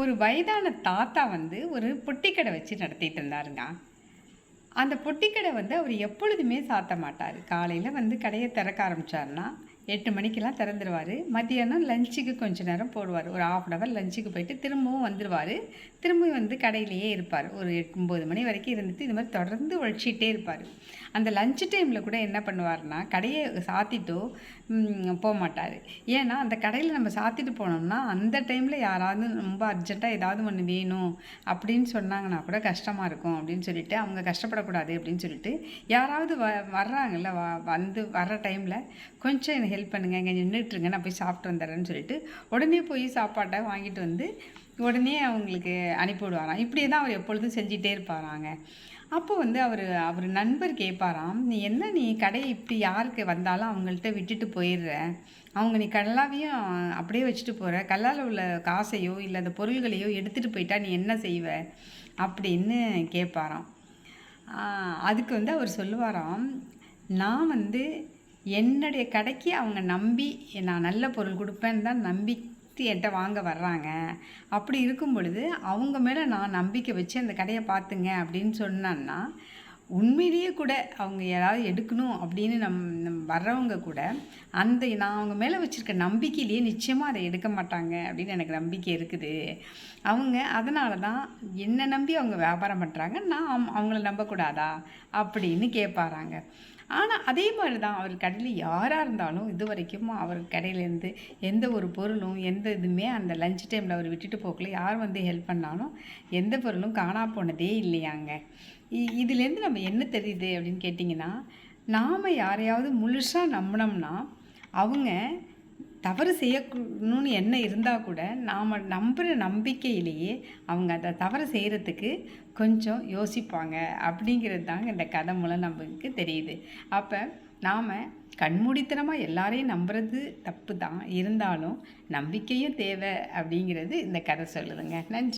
ஒரு வயதான தாத்தா வந்து ஒரு பொட்டி கடை வச்சு நடத்திட்டு இருந்தாருங்க. அந்த பொட்டி கடை வந்து அவர் எப்பொழுதுமே சாத்த மாட்டார். காலையில் வந்து கடையை திறக்க ஆரம்பித்தாருன்னா 8 மணிக்கெல்லாம் திறந்துருவார். மத்தியானம் லஞ்சுக்கு கொஞ்சம் நேரம் போடுவார். ஒரு ½ அன் ஹவர் லஞ்சுக்கு போயிட்டு திரும்பவும் வந்துடுவார். திரும்பவும் வந்து கடையிலேயே இருப்பார். ஒரு 9 மணி வரைக்கும் இருந்துட்டு இது மாதிரி தொடர்ந்து உழைச்சிட்டே இருப்பார். அந்த லஞ்ச் டைமில் கூட என்ன பண்ணுவார்னா, கடையை சாத்திட்டோ போக மாட்டார். ஏன்னா அந்த கடையில் நம்ம சாத்திட்டு போனோம்னா அந்த டைமில் யாராவது ரொம்ப அர்ஜென்ட்டாக ஏதாவது ஒன்று வேணும் அப்படின்னு சொன்னாங்கன்னா கூட கஷ்டமாக இருக்கும் அப்படின்னு சொல்லிட்டு, அவங்க கஷ்டப்படக்கூடாது அப்படின்னு சொல்லிட்டு, யாராவது வர்றாங்கல்ல வந்து வர்ற டைமில் கொஞ்சம் எனக்கு ஹெல்ப் பண்ணுங்கள், இங்கே நின்றுட்டுருங்க, நான் போய் சாப்பிட்டு வந்துடுறேன்னு சொல்லிட்டு உடனே போய் சாப்பாட்டை வாங்கிட்டு வந்து உடனே அவங்களுக்கு அனுப்பிவிடுவாராம். இப்படியே தான் அவர் எப்பொழுதும் செஞ்சிட்டே இருப்பாராங்க. அப்போ வந்து அவர் நண்பர் கேட்பாராம், நீ கடையை இப்படி யாருக்கு வந்தாலும் அவங்கள்ட்ட விட்டுட்டு போயிடுற, அவங்க நீ கல்லாவையும் அப்படியே வச்சுட்டு போகிற, கல்லால் உள்ள காசையோ இல்லை அந்த பொருள்களையோ எடுத்துகிட்டு போயிட்டா நீ என்ன செய்வ அப்படின்னு கேட்பாராம். அதுக்கு வந்து அவர் சொல்லுவாராம், நான் வந்து என்னுடைய கடைக்கு அவங்க நம்பி நான் நல்ல பொருள் கொடுப்பேன்னு தான் நம்பி என்கிட்ட வாங்க வர்றாங்க. அப்படி இருக்கும் பொழுது அவங்க மேலே நான் நம்பிக்கை வச்சு அந்த கடையை பார்த்துங்க அப்படின்னு சொன்னான்னா, உண்மையிலேயே கூட அவங்க யாராவது எடுக்கணும் அப்படின்னு வர்றவங்க கூட நான் அவங்க மேலே வச்சுருக்க நம்பிக்கையிலேயே நிச்சயமாக அதை எடுக்க மாட்டாங்க அப்படின்னு எனக்கு நம்பிக்கை இருக்குது. அவங்க அதனால தான் என்னை நம்பி அவங்க வியாபாரம் பண்ணுறாங்க, நான் அவங்கள நம்பக்கூடாதா அப்படின்னு கேட்பாராங்க. ஆனால் அதே மாதிரி தான் அவர் கடையில் யாராக இருந்தாலும் இது வரைக்கும் அவர் கடையிலேருந்து எந்த ஒரு பொருளும் எந்த இதுவுமே அந்த லஞ்ச் டைமில் அவர் விட்டுட்டு போகல. யார் வந்து ஹெல்ப் பண்ணாலும் எந்த பொருளும் காணா போனதே இல்லையாங்க. இதுலேருந்து நம்ம என்ன தெரியுது அப்படின்னு கேட்டிங்கன்னா, நாம் யாரையாவது முழுசாக நம்பினோம்னா அவங்க தவறு செய்யணும்னு என்ன இருந்தால் கூட நாம் நம்புகிற நம்பிக்கையிலேயே அவங்க அதை தவறு செய்கிறதுக்கு கொஞ்சம் யோசிப்பாங்க அப்படிங்கிறது தாங்க இந்த கதை மூலம் நமக்கு தெரியுது. அப்போ நாம் கண்மூடித்தனமாக எல்லாரையும் நம்புறது தப்பு தான், இருந்தாலும் நம்பிக்கையும் தேவை அப்படிங்கிறது இந்த கதை சொல்லுதுங்க. நன்றி.